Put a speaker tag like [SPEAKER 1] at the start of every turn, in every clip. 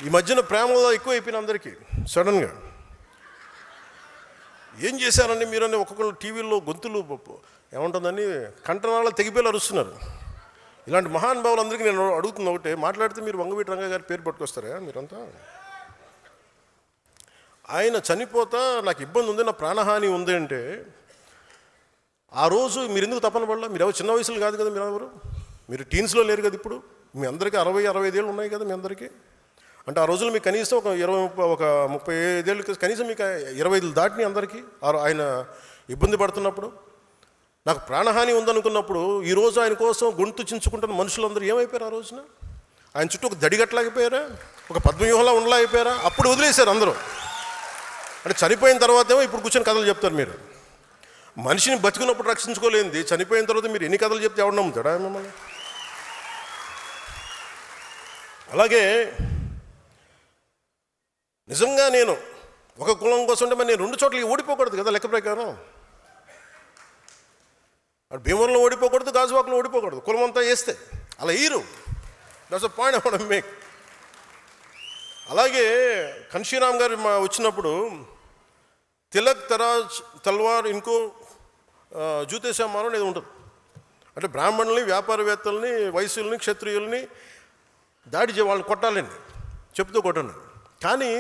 [SPEAKER 1] ఈ మధ్యన ప్రేమలో ఎక్కువ అయిపోయిన అందరికీ సడన్గా ఏం చేశారండి మీరని ఒక్కొక్కరు టీవీల్లో గొంతులు ఏముంటుందని కంటనాల్లో తెగిపోయి అరుస్తున్నారు. ఇలాంటి మహానుభావులందరికీ నేను అడుగుతున్న ఒకటే, మాట్లాడితే మీరు వంగవీటి రంగా గారి పేరు పట్టుకొస్తారా మీరంతా? ఆయన చనిపోతా నాకు ఇబ్బంది ఉంది, నా ప్రాణహాని ఉంది అంటే ఆ రోజు మీరు ఎందుకు తపన పడలా? మీరు ఎవరు చిన్న వయసులో కాదు కదా, మీరు ఎవరు, మీరు టీన్స్లో లేరు కదా. ఇప్పుడు మీ అందరికీ 60-65 ఏళ్ళు ఉన్నాయి కదా మీ అందరికీ. అంటే ఆ రోజులు మీకు కనీసం ఒక 35 ఏళ్ళు, కనీసం మీకు 25 దాటిని అందరికీ. ఆయన ఇబ్బంది పడుతున్నప్పుడు, నాకు ప్రాణహాని ఉందనుకున్నప్పుడు, ఈరోజు ఆయన కోసం గొంతు చించుకుంటున్న మనుషులందరూ ఏమైపోయారు? ఆ రోజున ఆయన చుట్టూ ఒక దడిగట్లాగిపోయారా, ఒక పద్మవ్యూహంలా ఉండలాగిపోయారా? అప్పుడు వదిలేశారు అందరూ. అంటే చనిపోయిన తర్వాత ఏమో ఇప్పుడు కూర్చొని కథలు చెప్తారు. మీరు మనిషిని బతికున్నప్పుడు రక్షించుకోలేంది, చనిపోయిన తర్వాత మీరు ఎన్ని కథలు చెప్తే ఎవడు నమ్ముతాడా మిమ్మల్ని? అలాగే నిజంగా నేను ఒక కులం కోసం అంటే మరి నేను 2 చోట్లకి ఓడిపోకూడదు కదా లెక్క ప్రకారం. భీమవరంలో ఓడిపోకూడదు, గాజువాకలో ఓడిపోకూడదు, కులం అంతా వేస్తే అలా ఈరు. That's a point I want to make. అలాగే కన్షీరామ్ గారు వచ్చినప్పుడు తిలక్ తరాజ్ తల్వార్ ఇంకో జూతేశామానం అనేది ఉంటుంది. అంటే బ్రాహ్మణుల్ని, వ్యాపారవేత్తల్ని, వైశ్యుల్ని, క్షత్రియుల్ని దాడి వాళ్ళని కొట్టాలండి, చెప్తూ కొట్టండి. కానీ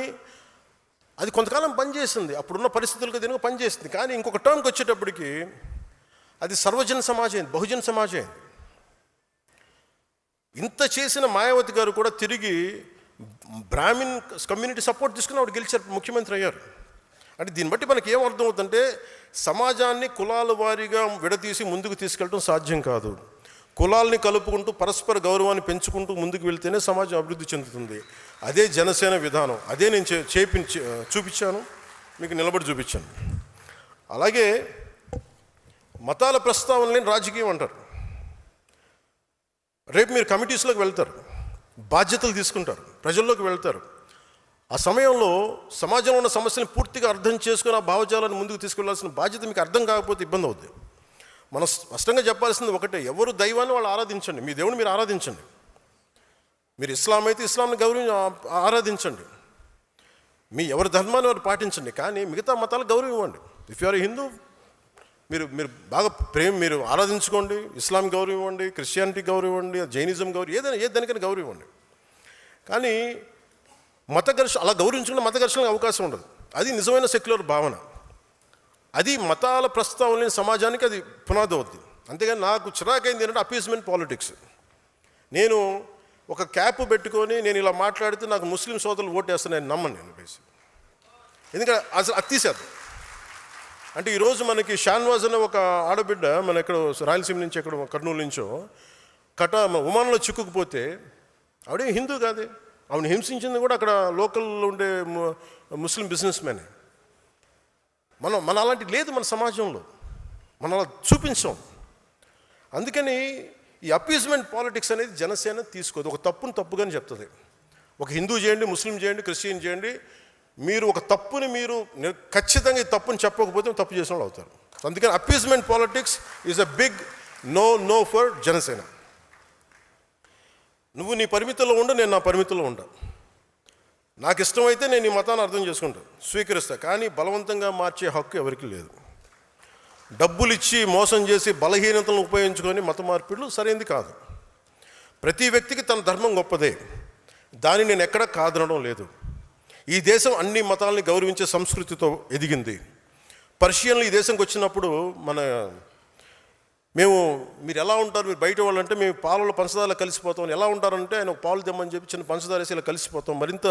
[SPEAKER 1] అది కొంతకాలం పనిచేసింది, అప్పుడున్న పరిస్థితులకు దీనికి పనిచేసింది. కానీ ఇంకొక టర్మ్కి వచ్చేటప్పటికి అది సర్వజన సమాజం అయింది, బహుజన సమాజం అయింది. ఇంత చేసిన మాయావతి గారు కూడా తిరిగి బ్రాహ్మిన్ కమ్యూనిటీ సపోర్ట్ తీసుకుని ఆవిడ గెలిచారు, ముఖ్యమంత్రి అయ్యారు. అంటే దీన్ని బట్టి మనకి ఏం అర్థం అవుతుందంటే, సమాజాన్ని కులాల వారీగా విడదీసి ముందుకు తీసుకెళ్ళడం సాధ్యం కాదు. కులాల్ని కలుపుకుంటూ పరస్పర గౌరవాన్ని పెంచుకుంటూ ముందుకు వెళ్తేనే సమాజం అభివృద్ధి చెందుతుంది. అదే జనసేన విధానం, అదే నేను చూపించాను, మీకు నిలబడి చూపించాను. అలాగే మతాల ప్రస్తావనలేని రాజకీయం అంటారు. రేపు మీరు కమిటీస్లోకి వెళ్తారు, బాధ్యతలు తీసుకుంటారు, ప్రజల్లోకి వెళ్తారు. ఆ సమయంలో సమాజంలో ఉన్న సమస్యలను పూర్తిగా అర్థం చేసుకుని ఆ భావజాలను ముందుకు తీసుకెళ్లాల్సిన బాధ్యత మీకు అర్థం కాకపోతే ఇబ్బంది అవుతుంది. మనం స్పష్టంగా చెప్పాల్సింది ఒకటే, ఎవరు దైవాన్ని వాళ్ళు ఆరాధించండి, మీ దేవుని మీరు ఆరాధించండి. మీరు ఇస్లాం అయితే ఇస్లాంని ఆరాధించండి, మీ ఎవరి ధర్మాన్ని వారు పాటించండి. కానీ మిగతా మతాలకు గౌరవం ఇవ్వండి. ఇఫ్ యు ఆర్ హిందూ, మీరు బాగా మీరు ఆరాధించుకోండి, ఇస్లాం గౌరవం ఇవ్వండి, క్రిస్టియానిటీ గౌరవం ఇవ్వండి, జైనిజం గౌరవం, ఏదైనా దానికైనా గౌరవం ఇవ్వండి. కానీ అలా గౌరవించుకున్న మత ఘర్షణకు అవకాశం ఉండదు. అది నిజమైన సెక్యులర్ భావన. అది మతాల ప్రస్తావన లేని సమాజానికి అది పునాది అవుద్ది. అంతేగాని నాకు చిరాకైంది ఏంటంటే అపీస్మెంట్ పాలిటిక్స్. నేను ఒక క్యాప్ పెట్టుకొని నేను ఇలా మాట్లాడితే నాకు ముస్లిం సోదరులు ఓటేస్తాను నేను నమ్మను. నేను బేసి ఎందుకంటే అసలు అత్తిసేద్దాం. అంటే ఈరోజు మనకి షాన్వాజ్ అనే ఒక ఆడబిడ్డ మన ఎక్కడ రాయలసీమ నుంచి, ఎక్కడ కర్నూలు నుంచో ఉమాన్లో చిక్కుకుపోతే ఆవిడే హిందూ కాదే, ఆవిడ హింసించింది కూడా అక్కడ లోకల్లో ఉండే ముస్లిం బిజినెస్ మ్యానే. మన అలాంటి లేదు మన సమాజంలో, మనం అలా చూపించాం. అందుకని ఈ అపీజ్మెంట్ పాలిటిక్స్ అనేది జనసేన తీసుకోదు. ఒక తప్పుని తప్పుగానే చెప్తుంది. ఒక హిందూ చేయండి, ముస్లిం చేయండి, క్రిస్టియన్ చేయండి, మీరు ఒక తప్పుని మీరు ఖచ్చితంగా ఈ తప్పుని చెప్పకపోతే తప్పు చేసిన వాళ్ళు అవుతారు. అందుకని appeasement politics is a big no for Janasena. నువ్వు నీ పరిమితుల్లో ఉండు, నేను నా పరిమితుల్లో ఉంటా. నాకు ఇష్టమైతే నేను ఈ మతాన్ని అర్థం చేసుకుంటాను, స్వీకరిస్తా. కానీ బలవంతంగా మార్చే హక్కు ఎవరికి లేదు. డబ్బులు ఇచ్చి మోసం చేసి బలహీనతలను ఉపయోగించుకొని మత మార్పిడులు సరైనది కాదు. ప్రతి వ్యక్తికి తన ధర్మం గొప్పదే, దాన్ని నేను ఎక్కడా కాదనడం లేదు. ఈ దేశం అన్ని మతాలని గౌరవించే సంస్కృతితో ఎదిగింది. పర్షియన్లు ఈ దేశంకి వచ్చినప్పుడు మీరు ఎలా ఉంటారు, మీరు బయట వాళ్ళు అంటే మేము పాలలో పంచదారలో కలిసిపోతాం. ఎలా ఉంటారంటే ఆయన ఒక పాలు తెమ్మని చెప్పి చిన్న పంచదార వేసి ఇలా కలిసిపోతాం, మరింత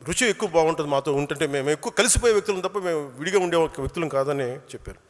[SPEAKER 1] రుచి ఎక్కువ బాగుంటుంది మాతో ఉంటుంటే. మేము ఎక్కువ కలిసిపోయే వ్యక్తులను తప్ప మేము విడిగా ఉండే వ్యక్తులం కాదని చెప్పారు.